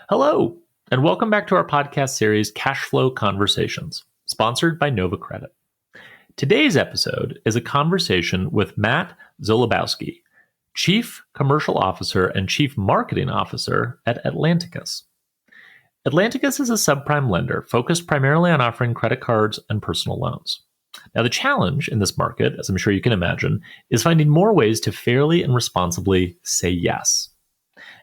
Hello, and welcome back to our podcast series, Cash Flow Conversations, sponsored by Nova Credit. Today's episode is a conversation with Matt Zalubowski, Chief Commercial Officer and Chief Marketing Officer at Atlanticus. Atlanticus is a subprime lender focused primarily on offering credit cards and personal loans. Now, the challenge in this market, as I'm sure you can imagine, is finding more ways to fairly and responsibly say yes.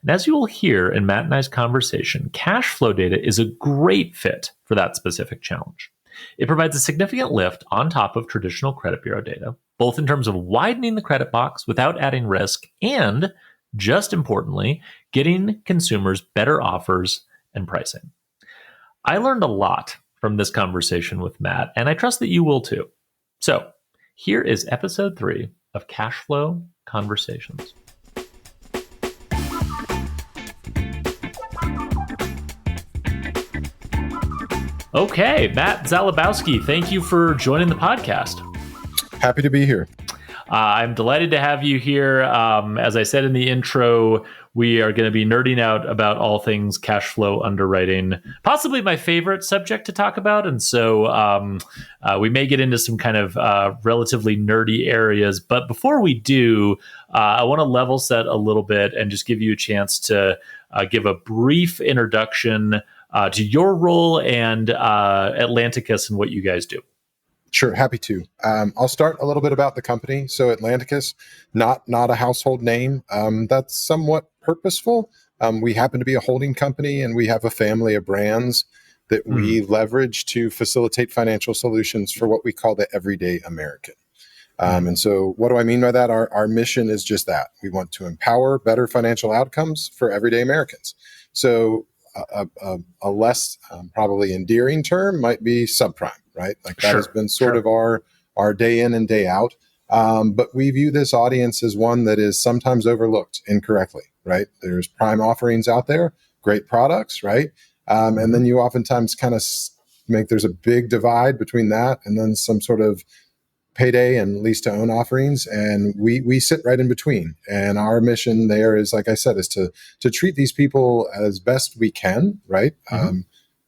And as you will hear in Matt and I's conversation, cash flow data is a great fit for that specific challenge. It provides a significant lift on top of traditional credit bureau data, both in terms of widening the credit box without adding risk and, just importantly, getting consumers better offers and pricing. I learned a lot from this conversation with Matt, and I trust that you will too. So here is episode 3 of Cash Flow Conversations. Okay, Matt Zalubowski, thank you for joining the podcast. Happy to be here. I'm delighted to have you here. As I said in the intro, we are going to be nerding out about all things cash flow underwriting, possibly my favorite subject to talk about. And so we may get into some kind of relatively nerdy areas. But before we do, I want to level set a little bit and just give you a chance to give a brief introduction to your role and Atlanticus and what you guys do. Sure, happy to. I'll start a little bit about the company. So Atlanticus, not a household name. That's somewhat purposeful. We happen to be a holding company, and we have a family of brands that we leverage to facilitate financial solutions for what we call the everyday American. And so what do I mean by that? Our mission is just that. We want to empower better financial outcomes for everyday Americans. So a less probably endearing term might be subprime, right? Like that has been sort of our day in and day out. But we view this audience as one that is sometimes overlooked incorrectly, right? There's prime offerings out there, great products, right? And then you oftentimes kind of there's a big divide between that and then some sort of payday and lease to own offerings, and we sit right in between. And our mission there is, like I said, is to treat these people as best we can, right?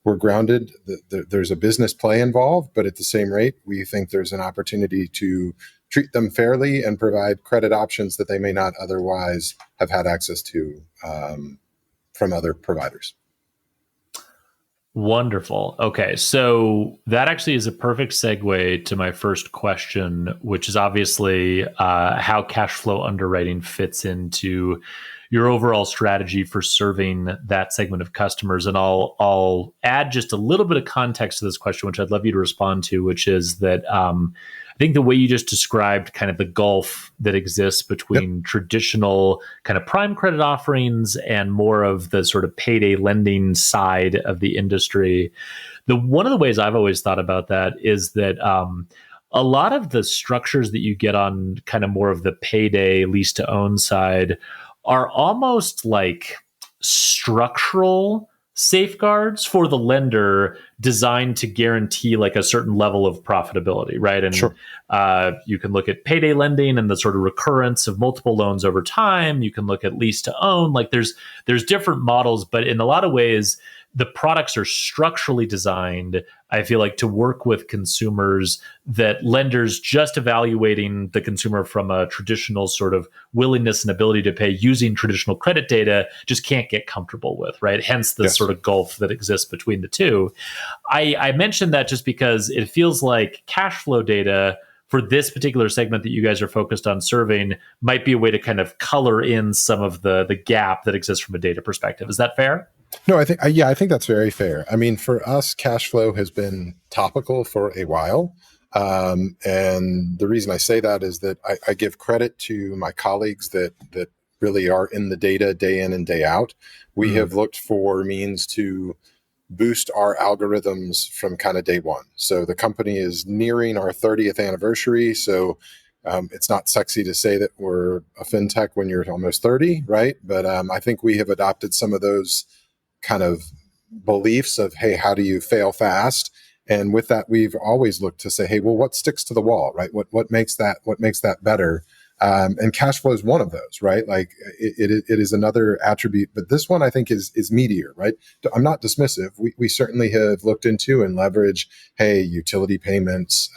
We're grounded. There's a business play involved, but at the same rate, we think there's an opportunity to treat them fairly and provide credit options that they may not otherwise have had access to from other providers. Wonderful. Okay, so that actually is a perfect segue to my first question, which is obviously how cash flow underwriting fits into your overall strategy for serving that segment of customers. And I'll add just a little bit of context to this question, which I'd love you to respond to, which is that I think the way you just described kind of the gulf that exists between traditional kind of prime credit offerings and more of the sort of payday lending side of the industry. One of the ways I've always thought about that is that a lot of the structures that you get on kind of more of the payday lease to own side are almost like structural safeguards for the lender designed to guarantee like a certain level of profitability, right? And you can look at payday lending and the sort of recurrence of multiple loans over time. You can look at lease to own. Like there's different models, but in a lot of ways, the products are structurally designed, I feel like, to work with consumers that lenders just evaluating the consumer from a traditional sort of willingness and ability to pay using traditional credit data just can't get comfortable with, right? Hence the sort of gulf that exists between the two. I mentioned that just because it feels like cash flow data for this particular segment that you guys are focused on serving might be a way to kind of color in some of the gap that exists from a data perspective. Is that fair? No, I think that's very fair. I mean, for us, cash flow has been topical for a while. And the reason I say that is that I give credit to my colleagues that really are in the data day in and day out. We have looked for means to boost our algorithms from kind of day one. So the company is nearing our 30th anniversary. So it's not sexy to say that we're a fintech when you're almost 30, right? But I think we have adopted some of those kind of beliefs of, hey, how do you fail fast? And with that, we've always looked to say, hey, well, what sticks to the wall, right? What makes that better? And cash flow is one of those, right? Like it is another attribute, but this one I think is meatier, right? I'm not dismissive. We certainly have looked into and leverage, hey, utility payments,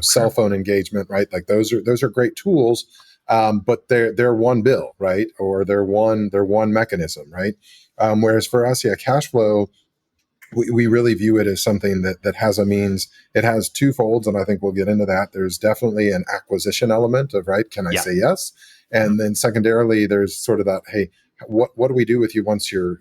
cell phone engagement, right? Like those are great tools, but they're one bill, right? Or they're one mechanism, right? Whereas for us, yeah, cash flow, we really view it as something that has a means. It has two folds, and I think we'll get into that. There's definitely an acquisition element of, right, can I say yes? And then secondarily, there's sort of that, hey, what do we do with you once you're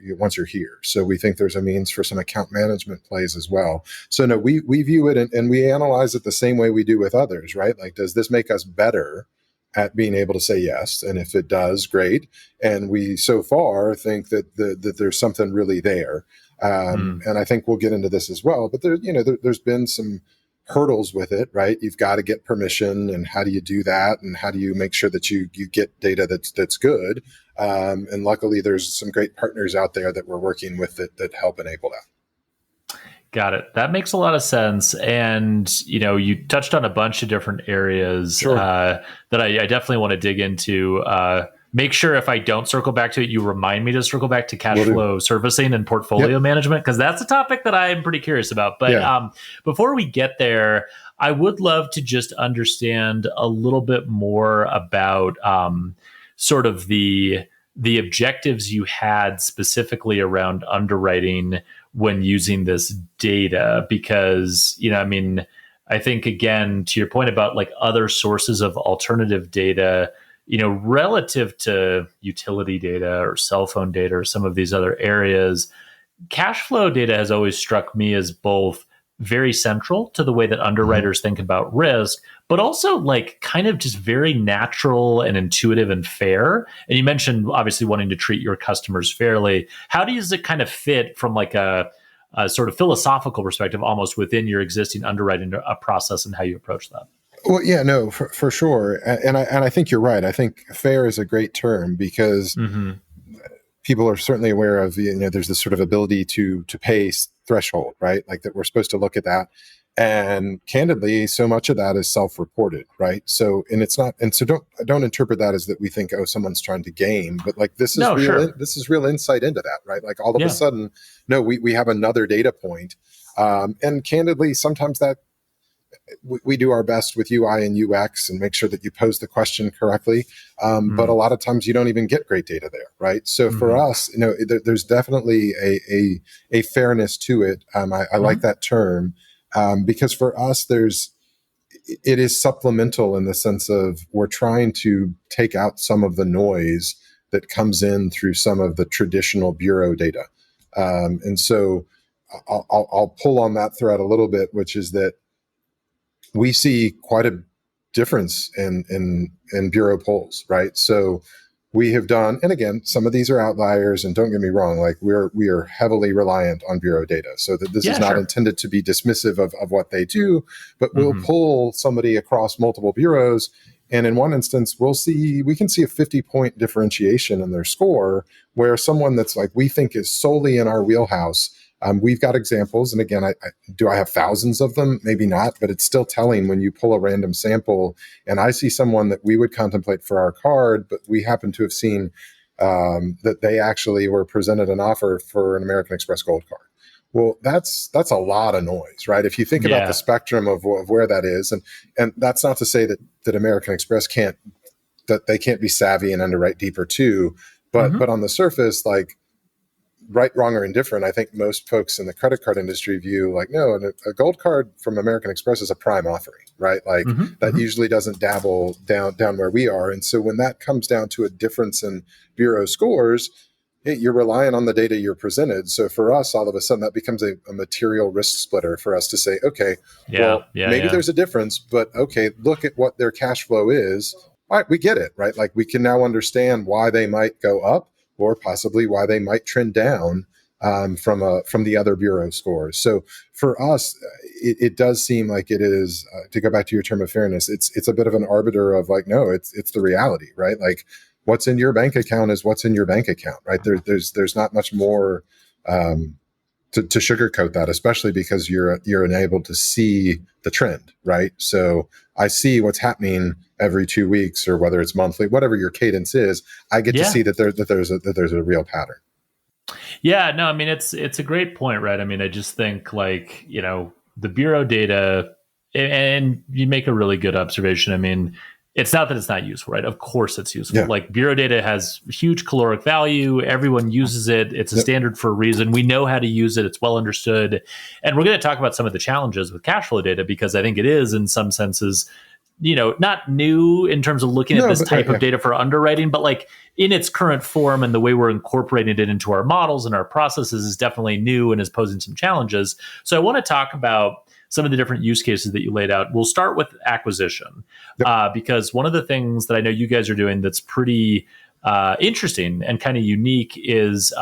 here? So we think there's a means for some account management plays as well. So no, we view it and we analyze it the same way we do with others, right? Like, does this make us better at being able to say yes? And if it does, great. And we so far think that there's something really there. And I think we'll get into this as well. But there's been some hurdles with it, right? You've got to get permission, and how do you do that? And how do you make sure that you get data that's good? And luckily, there's some great partners out there that we're working with that help enable that. Got it. That makes a lot of sense. And, you touched on a bunch of different areas that I definitely want to dig into. Make sure if I don't circle back to it, you remind me to circle back to cash flow servicing and portfolio management, because that's a topic that I'm pretty curious about. But before we get there, I would love to just understand a little bit more about sort of the objectives you had specifically around underwriting when using this data, because, I think, again, to your point about like other sources of alternative data, relative to utility data or cell phone data or some of these other areas, cash flow data has always struck me as both very central to the way that underwriters think about risk, but also like kind of just very natural and intuitive and fair. And you mentioned obviously wanting to treat your customers fairly. How does it kind of fit from like a sort of philosophical perspective almost within your existing underwriting process and how you approach that? Well, yeah, no, for sure. And I think you're right. I think fair is a great term because people are certainly aware of, there's this sort of ability to pay threshold, right? Like that we're supposed to look at that. And candidly, so much of that is self-reported, right? So, and it's not, and so don't interpret that as that we think, oh, someone's trying to game, but like this is this is real insight into that, right? Like all of a sudden, no, we have another data point. And candidly, sometimes that we do our best with UI and UX and make sure that you pose the question correctly. But a lot of times you don't even get great data there, right? So for us, there's definitely a fairness to it. I like that term because for us, it is supplemental in the sense of we're trying to take out some of the noise that comes in through some of the traditional bureau data. And so I'll pull on that thread a little bit, which is that we see quite a difference in bureau polls, right? So we have done, and again, some of these are outliers, and don't get me wrong, like we are heavily reliant on bureau data. So that this is not intended to be dismissive of what they do, but we'll pull somebody across multiple bureaus, and in one instance, we can see a 50-point differentiation in their score, where someone that's like we think is solely in our wheelhouse. We've got examples, and again, do I have thousands of them? Maybe not, but it's still telling when you pull a random sample, and I see someone that we would contemplate for our card, but we happen to have seen that they actually were presented an offer for an American Express Gold card. Well, that's a lot of noise, right? If you think about the spectrum of where that is, and that's not to say that American Express can't be savvy and underwrite deeper too, but on the surface, like, right, wrong, or indifferent, I think most folks in the credit card industry view like, no, a gold card from American Express is a prime offering, right? Like that usually doesn't dabble down where we are. And so when that comes down to a difference in bureau scores, you're relying on the data you're presented. So for us, all of a sudden that becomes a material risk splitter for us to say, okay, maybe there's a difference, but okay, look at what their cash flow is. All right, we get it, right? Like we can now understand why they might go up, or possibly why they might trend down from the other bureau scores. So for us, it does seem like it is, to go back to your term of fairness, it's a bit of an arbiter of like, no, it's the reality, right? Like what's in your bank account is what's in your bank account, right? There's not much more to sugarcoat that, especially because you're enabled to see the trend, right? So I see what's happening every 2 weeks, or whether it's monthly, whatever your cadence is. I get to Yeah. see that there's a real pattern. Yeah, no, I mean it's a great point, right? I mean, I just think like, the bureau data, and you make a really good observation. I mean, it's not that it's not useful, right? Of course it's useful. Yeah. Like bureau data has huge caloric value. Everyone uses it. It's a Yep. standard for a reason. We know how to use it. It's well understood. And we're going to talk about some of the challenges with cash flow data, because I think it is in some senses, not new in terms of looking at No, this but type yeah. of data for underwriting, but like in its current form and the way we're incorporating it into our models and our processes is definitely new and is posing some challenges. So I want to talk about some of the different use cases that you laid out. We'll start with acquisition, Yep. because one of the things that I know you guys are doing that's pretty interesting and kind of unique is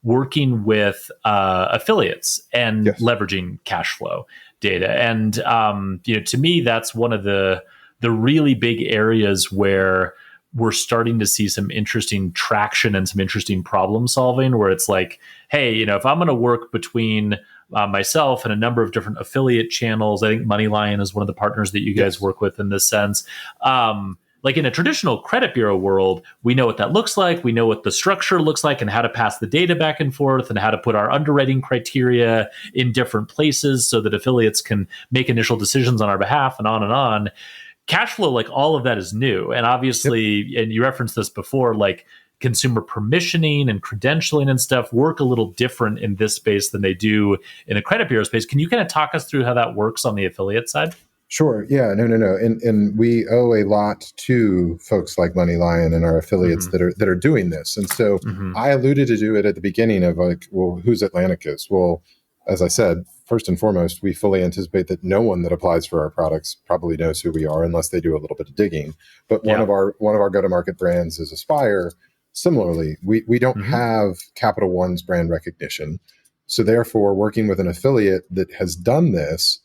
working with affiliates and Yes. leveraging cash flow data. And to me, that's one of the really big areas where we're starting to see some interesting traction and some interesting problem solving, where it's like, hey, if I'm going to work between myself and a number of different affiliate channels, I think MoneyLion is one of the partners that you guys Yes. work with in this sense. Like in a traditional credit bureau world, we know what that looks like. We know what the structure looks like and how to pass the data back and forth and how to put our underwriting criteria in different places so that affiliates can make initial decisions on our behalf, and on and on. Cash flow, like all of that is new. And Yep. obviously, and you referenced this before, like consumer permissioning and credentialing and stuff work a little different in this space than they do in a credit bureau space. Can you kind of talk us through how that works on the affiliate side? Sure. Yeah. No. And we owe a lot to folks like MoneyLion and our affiliates Mm-hmm. that are doing this. And so Mm-hmm. I alluded to it at the beginning of like, well, who's Atlanticus? Well, as I said, first and foremost, we fully anticipate that no one that applies for our products probably knows who we are unless they do a little bit of digging. But one Yeah. of our go-to-market brands is Aspire. Similarly, we don't Mm-hmm. have Capital One's brand recognition. So therefore, working with an affiliate that has done this,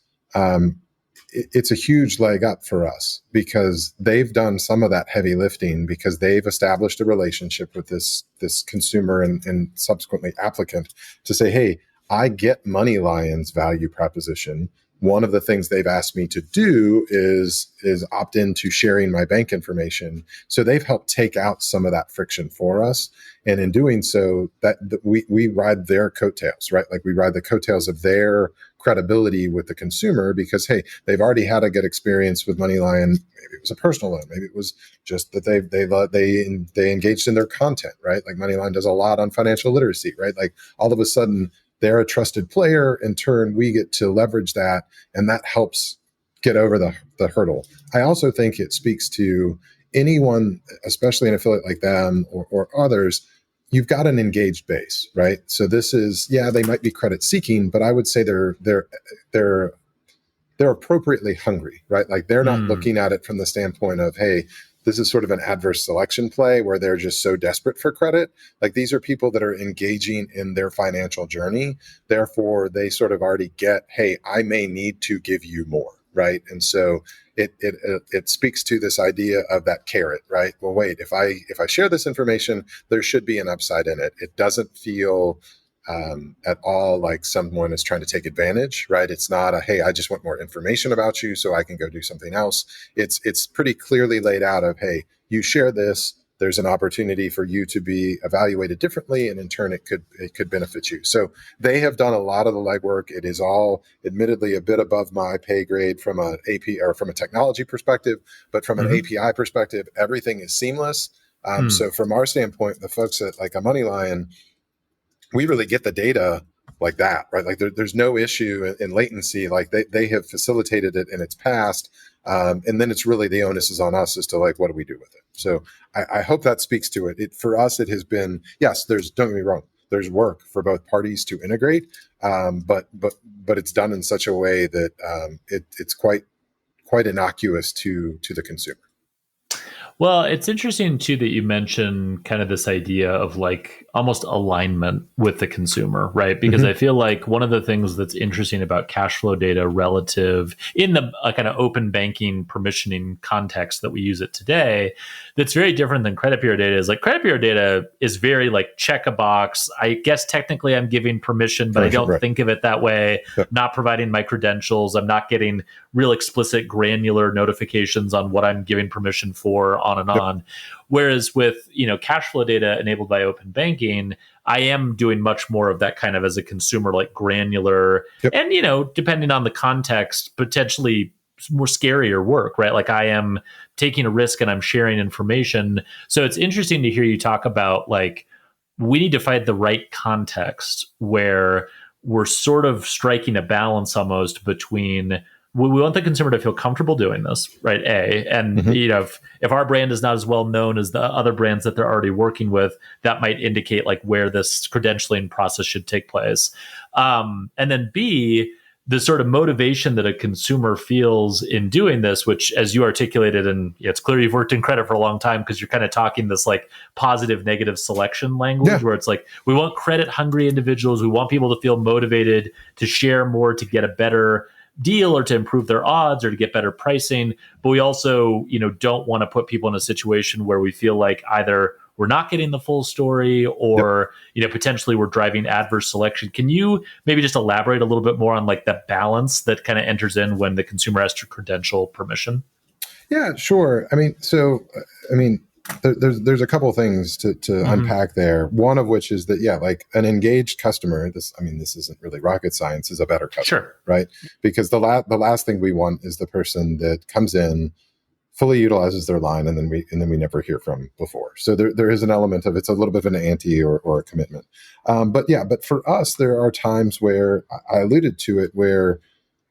it's a huge leg up for us because they've done some of that heavy lifting, because they've established a relationship with this consumer and subsequently applicant to say, hey, I get MoneyLion's value proposition. One of the things they've asked me to do is opt into sharing my bank information. So they've helped take out some of that friction for us. And in doing so, that we ride their coattails, right? Like we ride the coattails of their credibility with the consumer, because hey, they've already had a good experience with MoneyLion. Maybe it was a personal loan, maybe it was just that they engaged in their content, right? Like MoneyLion does a lot on financial literacy, right? Like all of a sudden they're a trusted player. In turn, we get to leverage that, and that helps get over the hurdle. I also think it speaks to anyone, especially an affiliate like them or others. You've got an engaged base, right? So this is, yeah, they might be credit seeking, but I would say they're appropriately hungry, right? Like they're not Mm. looking at it from the standpoint of, hey, this is sort of an adverse selection play where they're just so desperate for credit. Like these are people that are engaging in their financial journey. Therefore, they sort of already get, hey, I may need to give you more, right? And so it speaks to this idea of that carrot, right? Well, wait, if I share this information, there should be an upside in it. It doesn't feel at all like someone is trying to take advantage, right? It's not a, hey, I just want more information about you so I can go do something else. It's pretty clearly laid out of, hey, you share this, there's an opportunity for you to be evaluated differently, and in turn it could benefit you. So they have done a lot of the legwork. It is all admittedly a bit above my pay grade from an AP or from a technology perspective, but from an Mm-hmm. API perspective, everything is seamless. Mm. So from our standpoint, the folks at like a MoneyLion, we really get the data like that, right? Like there's no issue in latency. Like they have facilitated it in its past. And then it's really the onus is on us as to like, what do we do with it? So I hope that speaks to it. For us, it has been, yes, don't get me wrong. There's work for both parties to integrate. But it's done in such a way that it's quite innocuous to the consumer. Well, it's interesting too that you mentioned kind of this idea of like almost alignment with the consumer, right? Because Hmm. I feel like one of the things that's interesting about cash flow data relative in the kind of open banking permissioning context that we use it today, that's very different than credit bureau data is like credit bureau data is very like check a box. I guess technically I'm giving permission, but I Permission, don't right? think of it that way. Yep. Not providing my credentials. I'm not getting real explicit granular notifications on what I'm giving permission for, on and Yep. on. Whereas with, cash flow data enabled by open banking, I am doing much more of that kind of as a consumer, like granular Yep. and, depending on the context, potentially more scarier work, right? Like I am taking a risk and I'm sharing information. So it's interesting to hear you talk about like, we need to find the right context where we're sort of striking a balance almost between we want the consumer to feel comfortable doing this, right? And Hmm. if our brand is not as well known as the other brands that they're already working with, that might indicate like where this credentialing process should take place. And then B, the sort of motivation that a consumer feels in doing this, which as you articulated, and it's clear you've worked in credit for a long time because you're kind of talking this like positive negative selection language Yeah. where it's like we want credit hungry individuals, we want people to feel motivated to share more to get a better deal or to improve their odds or to get better pricing, but we also don't want to put people in a situation where we feel like either we're not getting the full story Yep. or potentially we're driving adverse selection. Can you maybe just elaborate a little bit more on like that balance that kind of enters in when the consumer has to credential permission? Yeah, sure. I mean, there's a couple of things to Mm-hmm. unpack there. One of which is that, yeah, like an engaged customer. This isn't really rocket science. Is a better customer, Sure. right? Because the last thing we want is the person that comes in, fully utilizes their line, and then we never hear from before. So there is an element of it's a little bit of an ante or a commitment. But for us, there are times where I alluded to it where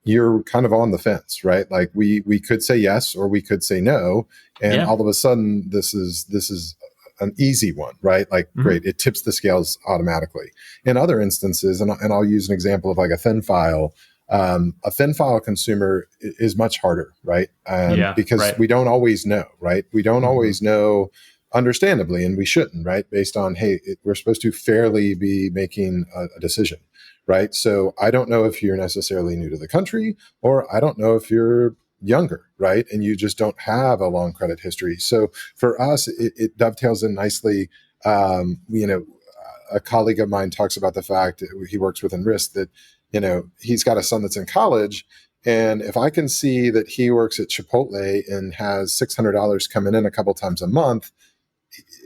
you're kind of on the fence, right? Like we could say yes or we could say no, and Yeah. all of a sudden this is an easy one, right? Like Mm-hmm. great, it tips the scales automatically. In other instances, and I'll use an example of like a thin file. A thin file consumer is much harder, right? Yeah. Because Right. we don't always know, right? We don't Mm-hmm. always know, understandably, and we shouldn't, right? Based on, hey, we're supposed to fairly be making a decision, right? So I don't know if you're necessarily new to the country, or I don't know if you're younger, right? And you just don't have a long credit history. So for us, it dovetails in nicely. A colleague of mine talks about the fact that he works within risk that, he's got a son that's in college. And if I can see that he works at Chipotle and has $600 coming in a couple times a month,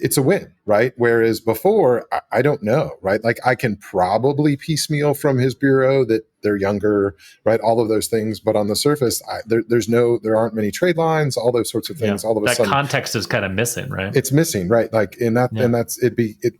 it's a win, right? Whereas before, I don't know, right? Like I can probably piecemeal from his bureau that they're younger, right? All of those things, but on the surface, there aren't many trade lines, all those sorts of Yeah. things. All of a That sudden, context is kind of missing, right? it's missing, right? Like Yeah. that's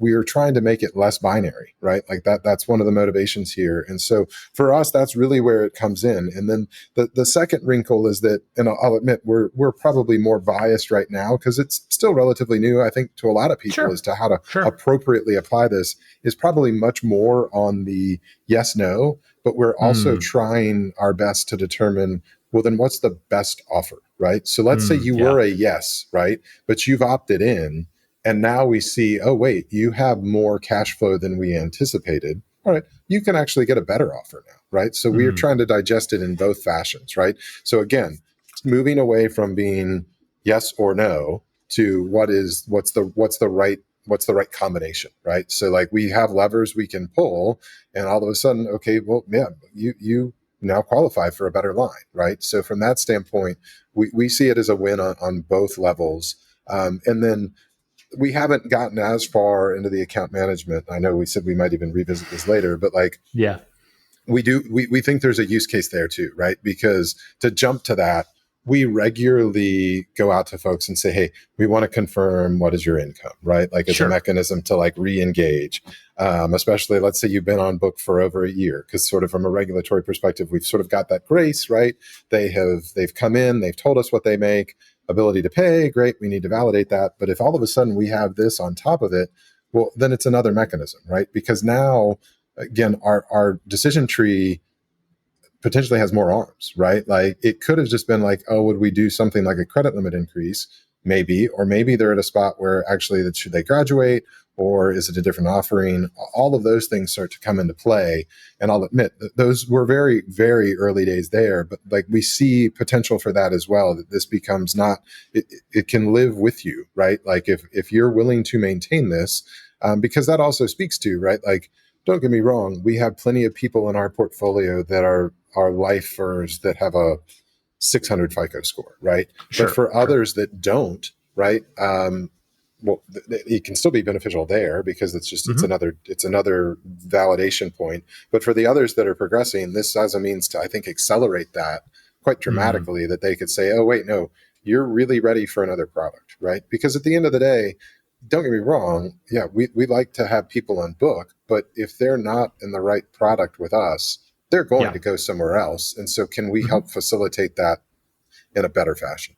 we are trying to make it less binary, right? Like that's one of the motivations here. And so for us, that's really where it comes in. And then the second wrinkle is that, and I'll admit we're probably more biased right now because it's still relatively new, I think, to a lot of people as Sure. to how to Sure. appropriately apply this is probably much more on the yes no, but we're also Mm. trying our best to determine, well, then what's the best offer, right? So let's say you were Yeah. a yes, right? But you've opted in, and now we see, oh wait, you have more cash flow than we anticipated. All right, you can actually get a better offer now, right? So we are Mm. trying to digest it in both fashions, right? So again, moving away from being yes or no to what's the right combination, right? So like we have levers we can pull, and all of a sudden, okay, well, yeah, you now qualify for a better line, right? So from that standpoint, we see it as a win on both levels. And then we haven't gotten as far into the account management. I know we said we might even revisit this later, but like Yeah. we think there's a use case there too, right? Because to jump to that, we regularly go out to folks and say, hey, we want to confirm what is your income, right? Like as a Sure. mechanism to like re-engage, especially let's say you've been on book for over a year, because sort of from a regulatory perspective, we've sort of got that grace, right? They've come in, they've told us what they make, ability to pay, great, we need to validate that. But if all of a sudden we have this on top of it, well, then it's another mechanism, right? Because now, again, our decision tree potentially has more arms, right? Like it could have just been like, oh, would we do something like a credit limit increase? maybe, or maybe they're at a spot where actually that should they graduate, or is it a different offering? All of those things start to come into play. And I'll admit that those were very, very early days there, but like we see potential for that as well, that this becomes not, it can live with you, right? Like if you're willing to maintain this, because that also speaks to, right? Like, don't get me wrong, we have plenty of people in our portfolio that are lifers that have a 600 FICO score, right? Sure, but for others that don't, right? Well, it can still be beneficial there because it's just it's another validation point. But for the others that are progressing, this as a means to, I think, accelerate that quite dramatically. That they could say, "Oh, wait, no, you're really ready for another product," right? Because at the end of the day, don't get me wrong, yeah, we like to have people on book, but if they're not in the right product with us, they're going to go somewhere else. And so, can we help facilitate that in a better fashion?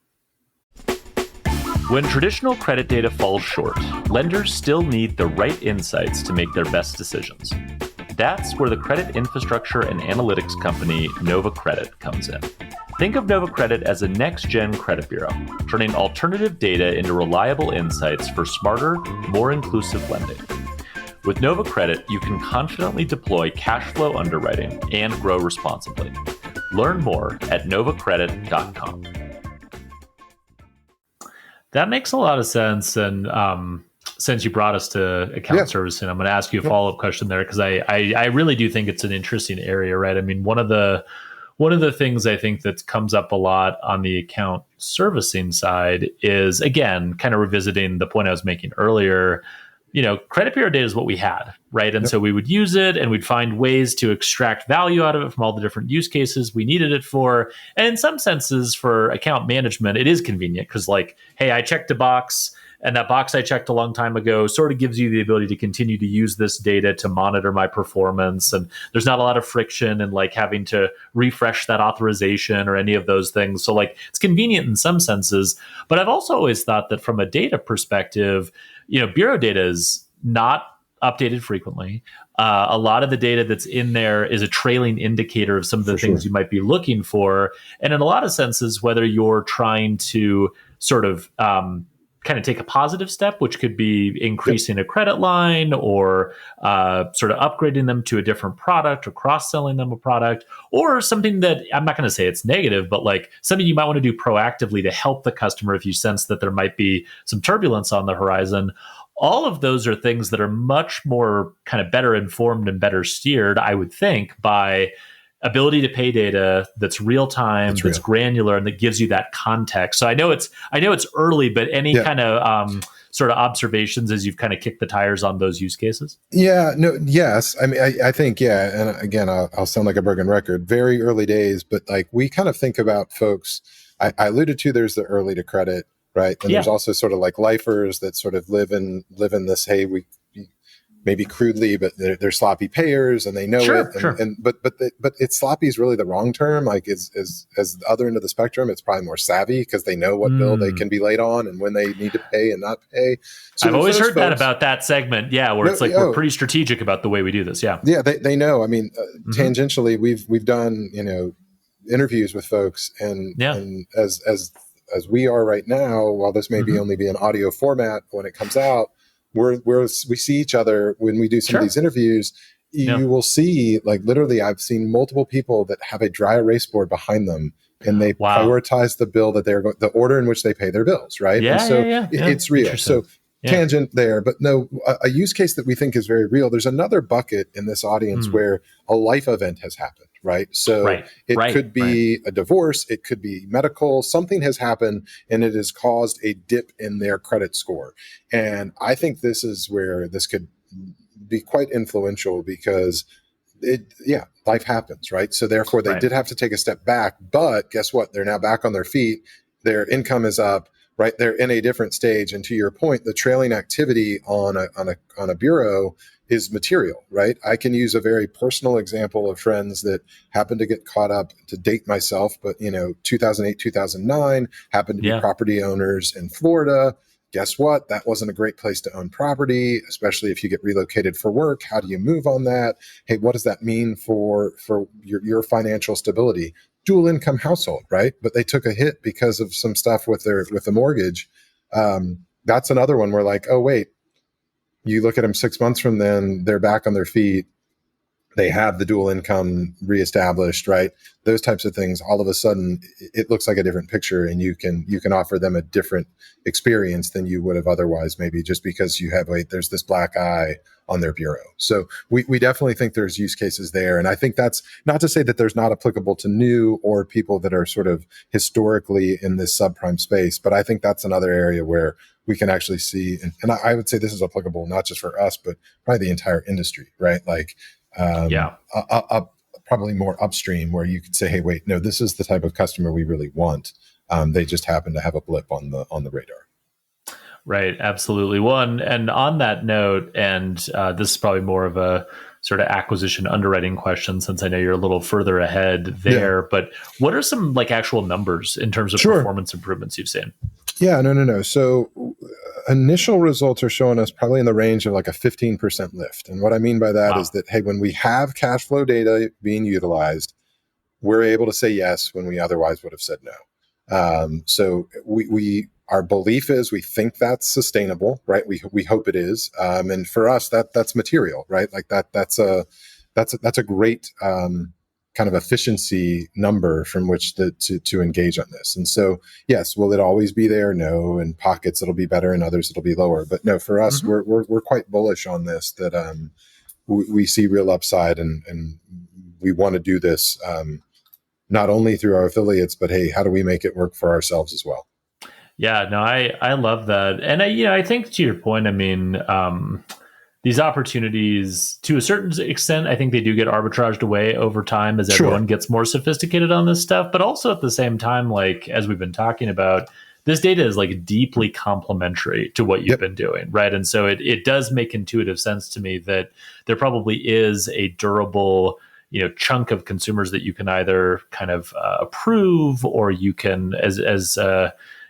When traditional credit data falls short, lenders still need the right insights to make their best decisions. That's where the credit infrastructure and analytics company Nova Credit comes in. Think of Nova Credit as a next-gen credit bureau, turning alternative data into reliable insights for smarter, more inclusive lending. With Nova Credit, you can confidently deploy cash flow underwriting and grow responsibly. Learn more at novacredit.com. That makes a lot of sense. And since you brought us to account servicing, I'm going to ask you a follow-up question there, because I really do think it's an interesting area, right? I mean, one of the things I think that comes up a lot on the account servicing side is, again, kind of revisiting the point I was making earlier. You know, credit bureau data is what we had, right? And so we would use it and we'd find ways to extract value out of it from all the different use cases we needed it for. And in some senses, for account management, it is convenient because, like, hey, I checked a box, and that box I checked a long time ago sort of gives you the ability to continue to use this data to monitor my performance. And there's not a lot of friction and like having to refresh that authorization or any of those things. So like it's convenient in some senses. But I've also always thought that from a data perspective, you know, bureau data is not updated frequently. A lot of the data that's in there is a trailing indicator of some of the things you might be looking for. And in a lot of senses, whether you're trying to sort of kind of take a positive step, which could be increasing a credit line or sort of upgrading them to a different product or cross-selling them a product, or something that I'm not going to say it's negative, but like something you might want to do proactively to help the customer if you sense that there might be some turbulence on the horizon. All of those are things that are much more kind of better informed and better steered, I would think, by ability to pay data that's real time, that's granular, and that gives you that context. So I know it's early, but any kind of sort of observations as you've kind of kicked the tires on those use cases? Yes. I mean, I think, and again, I'll sound like a broken record, very early days, but like we kind of think about folks, I alluded to, there's the early to credit, right? And there's also sort of like lifers that sort of live in this, hey, we maybe crudely, but they're sloppy payers and they know it. But it's sloppy is really the wrong term. Like as the other end of the spectrum, it's probably more savvy because they know what bill they can be late on and when they need to pay and not pay. So I've always heard that about that segment. Yeah. Where it's like, we're pretty strategic about the way we do this. Yeah. Yeah. They know. I mean, tangentially, we've done, interviews with folks and as we are right now, while this may be only be an audio format when it comes out, we see each other when we do some of these interviews. You will see, like, literally, I've seen multiple people that have a dry erase board behind them, and they prioritize the bill that they're the order in which they pay their bills, right? It's real. So tangent there, but no, a use case that we think is very real. There's another bucket in this audience where a life event has happened, right? So it could be a divorce, it could be medical, something has happened and it has caused a dip in their credit score. And I think this is where this could be quite influential because life happens, right? So therefore they did have to take a step back, but guess what? They're now back on their feet. Their income is up, right? They're in a different stage. And to your point, the trailing activity on a bureau is material, right? I can use a very personal example of friends that happened to get caught up, to date myself, but 2008, 2009, happened to be property owners in Florida. Guess what? That wasn't a great place to own property, especially if you get relocated for work. How do you move on that? Hey, what does that mean for your financial stability? Dual income household, right? But they took a hit because of some stuff with the mortgage. That's another one where like, oh wait, you look at them 6 months from then, they're back on their feet. They have the dual income reestablished, right? Those types of things. All of a sudden, it looks like a different picture, and you can offer them a different experience than you would have otherwise, maybe just because you have there's this black eye on their bureau. So we definitely think there's use cases there, and I think that's not to say that there's not applicable to new or people that are sort of historically in this subprime space, but I think that's another area where we can actually see, and I would say this is applicable not just for us, but probably the entire industry, right? Like. Probably more upstream where you could say, hey, wait, no, this is the type of customer we really want. They just happen to have a blip on the radar. Right. Absolutely. One. And on that note, and this is probably more of a sort of acquisition underwriting question, since I know you're a little further ahead there, but what are some like actual numbers in terms of performance improvements you've seen? Yeah, no. So initial results are showing us probably in the range of like a 15% lift. And what I mean by that is that, hey, when we have cash flow data being utilized, we're able to say yes when we otherwise would have said no. So our belief is we think that's sustainable, right? We hope it is. And for us, that's material, right? Like that's a great kind of efficiency number from which to engage on this. And so, yes, will it always be there? No. In pockets, it'll be better. In others, it'll be lower. But no, for us, we're quite bullish on this, that we see real upside, and we want to do this not only through our affiliates, but hey, how do we make it work for ourselves as well? Yeah, no, I love that. And I think to your point, I mean, these opportunities, to a certain extent, I think they do get arbitraged away over time as everyone gets more sophisticated on this stuff. But also at the same time, like as we've been talking about, this data is like deeply complementary to what you've been doing, right? And so it does make intuitive sense to me that there probably is a durable, chunk of consumers that you can either kind of approve, or you can, as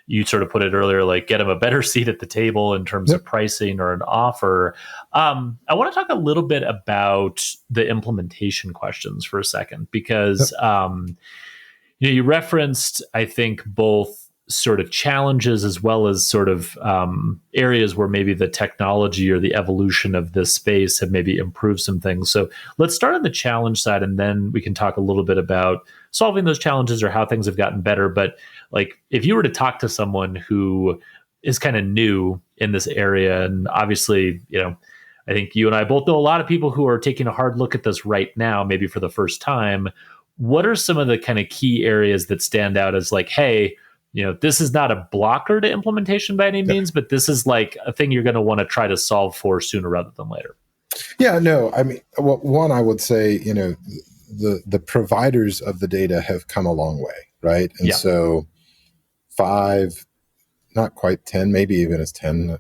you sort of put it earlier, like get them a better seat at the table in terms of pricing or an offer. I want to talk a little bit about the implementation questions for a second, because you referenced, I think, both sort of challenges as well as sort of areas where maybe the technology or the evolution of this space have maybe improved some things. So let's start on the challenge side, and then we can talk a little bit about solving those challenges or how things have gotten better. But like, if you were to talk to someone who is kind of new in this area, and obviously, I think you and I both know a lot of people who are taking a hard look at this right now, maybe for the first time. What are some of the kind of key areas that stand out as like, hey, this is not a blocker to implementation by any means, but this is like a thing you're going to want to try to solve for sooner rather than later? Yeah, no, I mean, well, one, I would say, the providers of the data have come a long way, right? And so 5, not quite 10, maybe even as 10,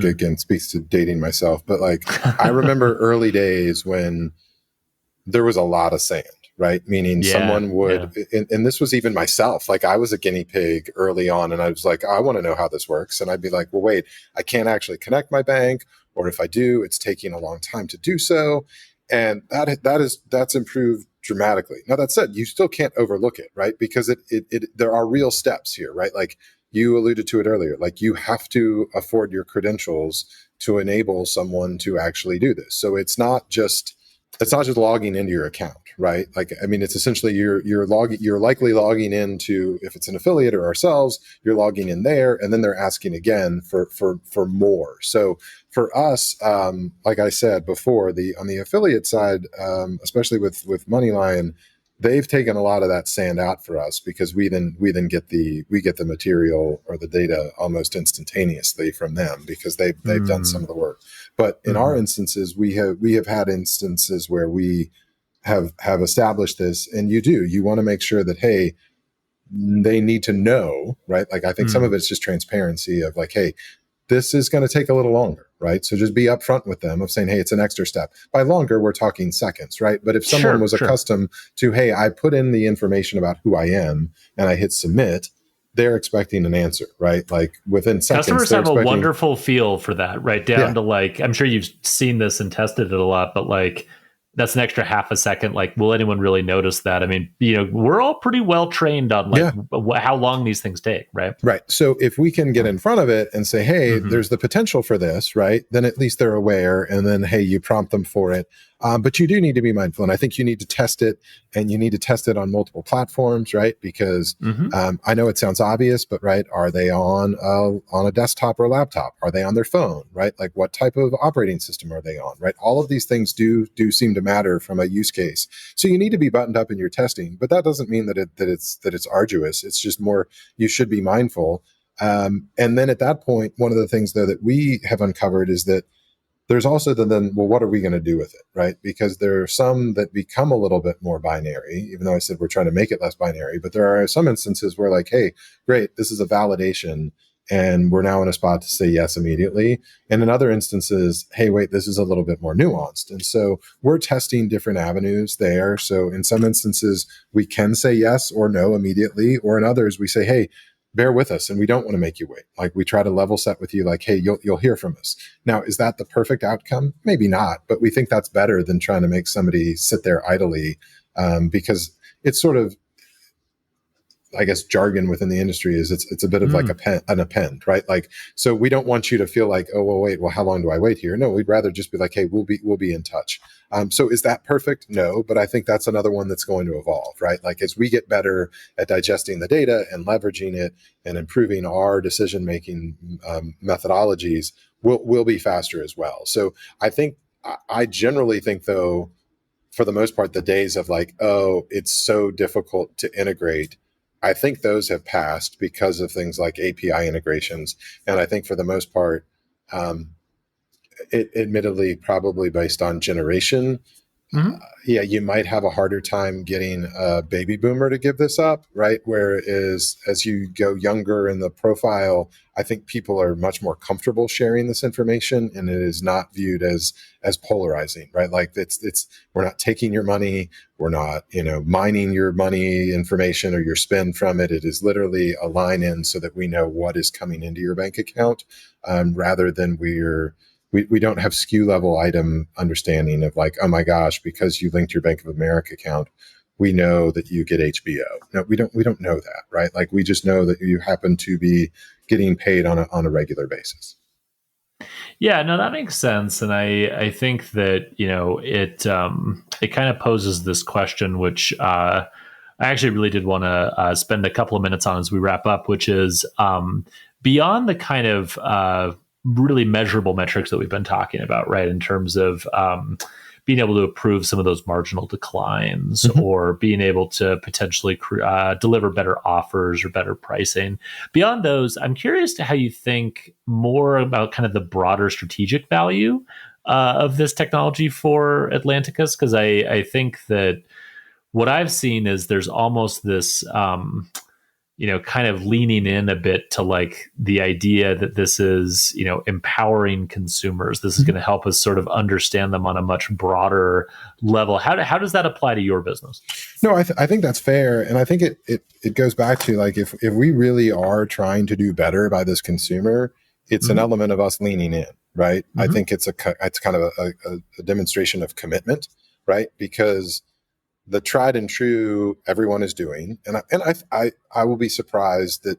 again, speaks to dating myself. But like, I remember early days when there was a lot of sand, right? Meaning someone would, and this was even myself, like I was a guinea pig early on, and I was like, I want to know how this works. And I'd be like, well, wait, I can't actually connect my bank, or if I do, it's taking a long time to do so. And that's improved dramatically. Now, that said, you still can't overlook it, right? Because there are real steps here, right? Like you alluded to it earlier, like you have to afford your credentials to enable someone to actually do this. So it's not just logging into your account, right? Like, I mean, it's essentially you're likely logging into, if it's an affiliate or ourselves, you're logging in there, and then they're asking again for more. So for us, like I said before, on the affiliate side, especially with MoneyLion, they've taken a lot of that sand out for us, because we then get the material or the data almost instantaneously from them, because they've done some of the work. But in our instances, we have had instances where we have established this, and you want to make sure that, hey, they need to know, right? Like, I think some of it's just transparency of like, hey, this is going to take a little longer, right? So just be upfront with them of saying, hey, it's an extra step. By longer, we're talking seconds, right? But if someone was accustomed to, hey, I put in the information about who I am and I hit submit, they're expecting an answer, right? Like within seconds. Customers have a wonderful feel for that, right? Down to like, I'm sure you've seen this and tested it a lot, but like that's an extra half a second. Like, will anyone really notice that? I mean, we're all pretty well trained on like how long these things take, right? Right. So if we can get in front of it and say, hey, there's the potential for this, right? Then at least they're aware. And then, hey, you prompt them for it. But you do need to be mindful. And I think you need to test it, and you need to test it on multiple platforms, right? Because I know it sounds obvious, but right, are they on a desktop or a laptop? Are they on their phone, right? Like what type of operating system are they on, right? All of these things do seem to matter from a use case. So you need to be buttoned up in your testing, but that doesn't mean that it's arduous. It's just more, you should be mindful. And then at that point, one of the things though that we have uncovered is that there's also then, well, what are we going to do with it, right? Because there are some that become a little bit more binary, even though I said we're trying to make it less binary. But there are some instances where like, hey, great, this is a validation, and we're now in a spot to say yes immediately. And in other instances, hey, wait, this is a little bit more nuanced. And so we're testing different avenues there. So in some instances, we can say yes or no immediately, or in others, we say, hey, bear with us, and we don't want to make you wait. Like we try to level set with you, like, hey, you'll hear from us. Now, is that the perfect outcome? Maybe not, but we think that's better than trying to make somebody sit there idly, because it's sort of, I guess, jargon within the industry is it's a bit of like an append, right? Like, so we don't want you to feel like, oh, well, wait, well, how long do I wait here? No, we'd rather just be like, hey, we'll be in touch. So is that perfect? No, but I think that's another one that's going to evolve, right? Like as we get better at digesting the data and leveraging it and improving our decision-making methodologies, we'll be faster as well. So I generally think though, for the most part, the days of like, oh, it's so difficult to integrate, I think those have passed because of things like API integrations. And I think for the most part, it admittedly probably based on generation, you might have a harder time getting a baby boomer to give this up, right? Whereas as you go younger in the profile, I think people are much more comfortable sharing this information, and it is not viewed as polarizing, right? Like it's we're not taking your money, we're not mining your money information or your spend from it. It is literally a line in so that we know what is coming into your bank account, rather than we don't have SKU level item understanding of like, oh my gosh, because you linked your Bank of America account, we know that you get HBO. No, we don't know that, right? Like we just know that you happen to be getting paid on a regular basis. Yeah, no, that makes sense, and I think that it kind of poses this question, which I actually really did want to spend a couple of minutes on as we wrap up, which is beyond the kind of really measurable metrics that we've been talking about, right? In terms of being able to approve some of those marginal declines, or being able to potentially deliver better offers or better pricing. Beyond those, I'm curious to how you think more about kind of the broader strategic value of this technology for Atlanticus, because I think that what I've seen is there's almost this kind of leaning in a bit to like the idea that this is, empowering consumers. This is going to help us sort of understand them on a much broader level. How does that apply to your business? No, I think that's fair. And I think it goes back to like, if we really are trying to do better by this consumer, it's an element of us leaning in, right? I think it's kind of a demonstration of commitment, right? Because the tried and true everyone is doing, and I will be surprised that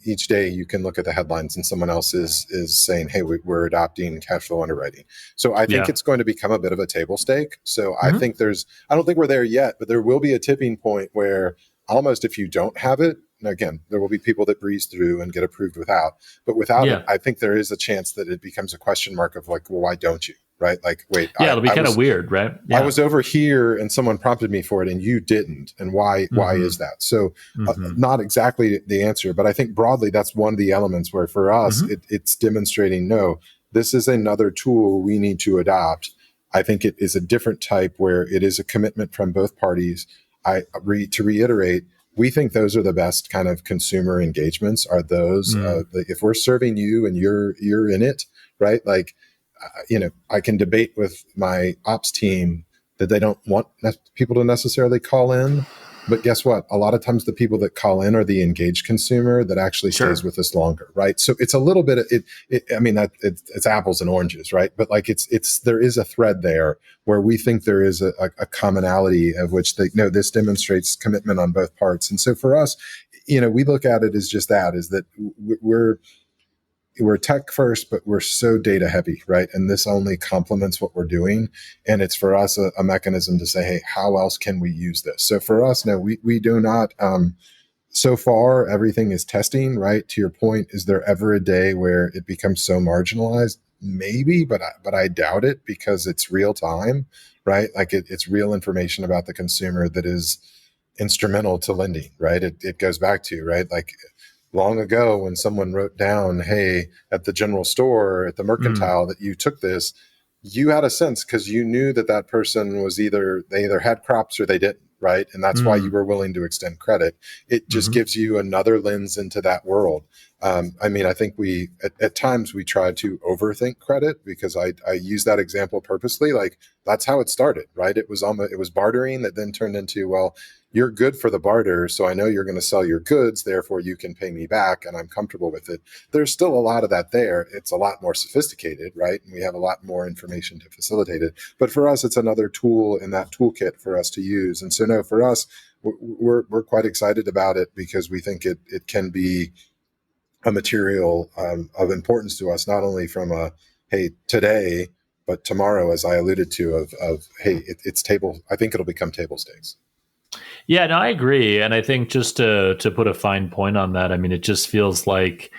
each day you can look at the headlines and someone else is saying, hey, we're adopting cash flow underwriting. So I think it's going to become a bit of a table stake. So I think I don't think we're there yet, but there will be a tipping point where almost if you don't have it, and again, there will be people that breeze through and get approved without, but without it, I think there is a chance that it becomes a question mark of like, well, why don't you? Right? Like, wait, it'll be kind of weird, right? Yeah. I was over here and someone prompted me for it and you didn't. And why is that? So not exactly the answer, but I think broadly, that's one of the elements where for us, it's demonstrating, no, this is another tool we need to adopt. I think it is a different type where it is a commitment from both parties. To reiterate, we think those are the best kind of consumer engagements are those, if we're serving you and you're in it, right? Like, I can debate with my ops team that they don't want people to necessarily call in, But guess what? A lot of times the people that call in are the engaged consumer that actually Sure. stays with us longer, right? So it's a little bit of it's apples and oranges, right? But like there is a thread there where we think there is a commonality of which this demonstrates commitment on both parts. And so for us, we look at it as just that, is that we're tech first, but we're so data heavy, right? And this only complements what we're doing. And it's for us a mechanism to say, hey, how else can we use this? So for us, no, we do not, so far, everything is testing, right? To your point, is there ever a day where it becomes so marginalized? Maybe, but I doubt it, because it's real time, right? Like it's real information about the consumer that is instrumental to lending, right? It goes back to, right? Like long ago when someone wrote down, hey, at the general store, at the mercantile, that you took this, you had a sense because you knew that person was they either had crops or they didn't, right? And that's why you were willing to extend credit. It just gives you another lens into that world. I think at times we try to overthink credit, because I use that example purposely. Like that's how it started, right? It was bartering that then turned into, well, you're good for the barter, so I know you're going to sell your goods, therefore you can pay me back and I'm comfortable with it. There's still a lot of that there. It's a lot more sophisticated, right? And we have a lot more information to facilitate it. But for us, it's another tool in that toolkit for us to use. And so no, for us, we're quite excited about it, because we think it can be a material of importance to us, not only from hey, today, but tomorrow, as I alluded to, of hey, it's table. I think it'll become table stakes. Yeah, no, I agree. And I think just to put a fine point on that, I mean, it just feels like,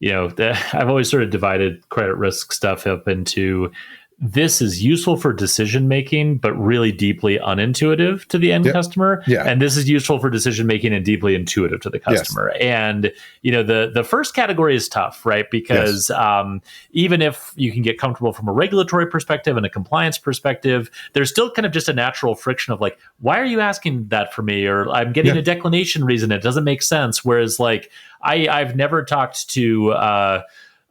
I've always sort of divided credit risk stuff up into, this is useful for decision making, but really deeply unintuitive to the end customer. Yeah. And this is useful for decision making and deeply intuitive to the customer. Yes. And the first category is tough, right? Because even if you can get comfortable from a regulatory perspective and a compliance perspective, there's still kind of just a natural friction of like, why are you asking that for me? Or I'm getting a declination reason. It doesn't make sense. Whereas like I've never talked to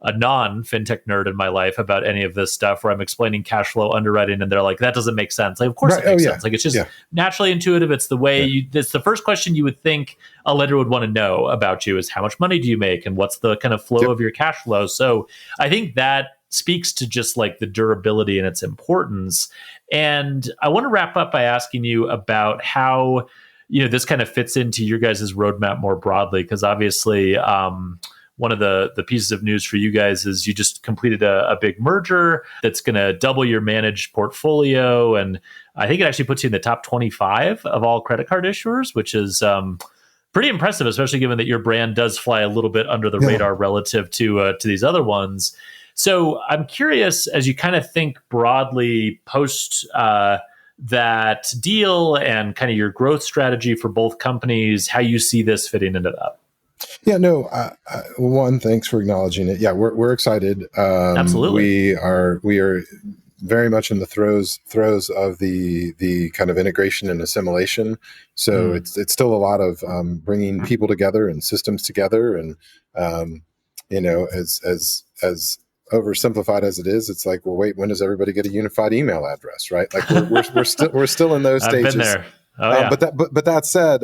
a non-fintech nerd in my life about any of this stuff where I'm explaining cash flow underwriting and they're like, that doesn't make sense. Like, of course it makes sense. Like, it's just naturally intuitive. It's the way it's the first question you would think a lender would want to know about you is how much money do you make and what's the kind of flow of your cash flow. So I think that speaks to just like the durability and its importance. And I want to wrap up by asking you about how, this kind of fits into your guys' roadmap more broadly, because obviously, one of the pieces of news for you guys is you just completed a big merger that's going to double your managed portfolio. And I think it actually puts you in the top 25 of all credit card issuers, which is pretty impressive, especially given that your brand does fly a little bit under the radar relative to these other ones. So I'm curious, as you kind of think broadly post that deal and kind of your growth strategy for both companies, how you see this fitting into that. Yeah, no. One, thanks for acknowledging it. Yeah, we're excited. Absolutely, we are very much in the throes of the kind of integration and assimilation. So it's still a lot of bringing people together and systems together, and as oversimplified as it is, it's like, well, wait, when does everybody get a unified email address, right? Like we're still in those stages. I've been there. Oh, yeah. But that said,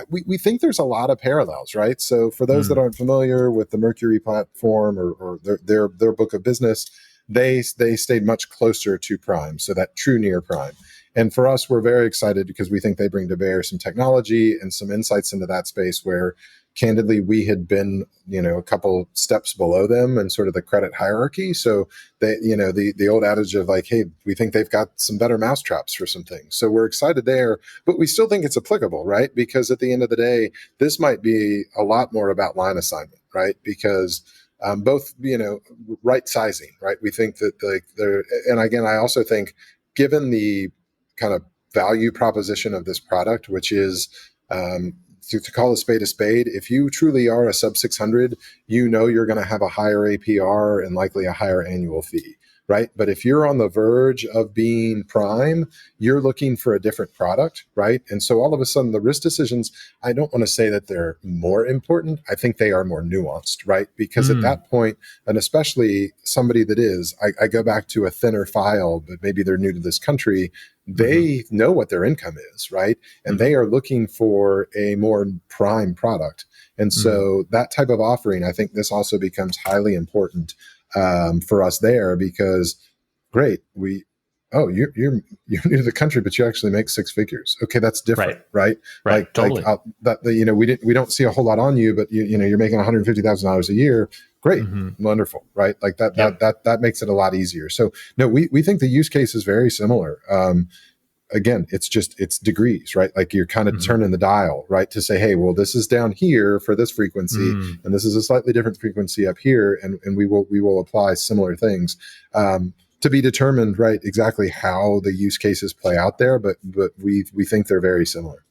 we think there's a lot of parallels, right? So for those that aren't familiar with the Mercury platform or their book of business, they stayed much closer to prime, so that true near prime. And for us, we're very excited because we think they bring to bear some technology and some insights into that space where, candidly, we had been, a couple steps below them and sort of the credit hierarchy. So they, the old adage of like, hey, we think they've got some better mousetraps for some things. So we're excited there, but we still think it's applicable, right? Because at the end of the day, this might be a lot more about line assignment, right? Because both, right sizing, right? We think that and again, I also think, given the kind of value proposition of this product, which is, to call a spade, if you truly are a sub 600, you're going to have a higher APR and likely a higher annual fee. right? But if you're on the verge of being prime, you're looking for a different product, right? And so all of a sudden the risk decisions, I don't want to say that they're more important. I think they are more nuanced, right? Because at that point, and especially somebody that is, I go back to a thinner file, but maybe they're new to this country, they know what their income is, right? And they are looking for a more prime product. And so that type of offering, I think this also becomes highly important for us there, because great, you're new to the country, but you actually make six figures. Okay, that's different, right? Right. Totally. We don't see a whole lot on you, but you're making $150,000 a year. Great, wonderful, right? Like that makes it a lot easier. So no, we think the use case is very similar. Again, it's degrees, right? Like you're kind of turning the dial, right? To say, hey, well, this is down here for this frequency, and this is a slightly different frequency up here, and we will apply similar things. To be determined, right, exactly how the use cases play out there, but we think they're very similar.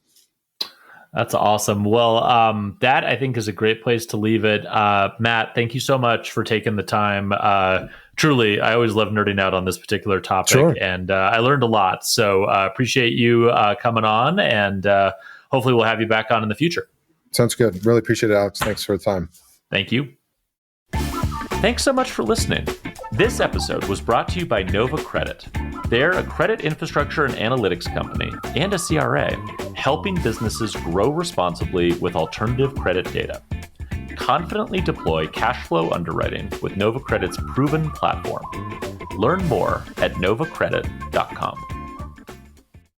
That's awesome. Well, that I think is a great place to leave it. Matt, thank you so much for taking the time. Truly, I always love nerding out on this particular topic, and I learned a lot. So appreciate you coming on, and hopefully we'll have you back on in the future. Sounds good. Really appreciate it, Alex. Thanks for the time. Thank you. Thanks so much for listening. This episode was brought to you by Nova Credit. They're a credit infrastructure and analytics company and a CRA, helping businesses grow responsibly with alternative credit data. Confidently deploy cash flow underwriting with Nova Credit's proven platform. Learn more at novacredit.com.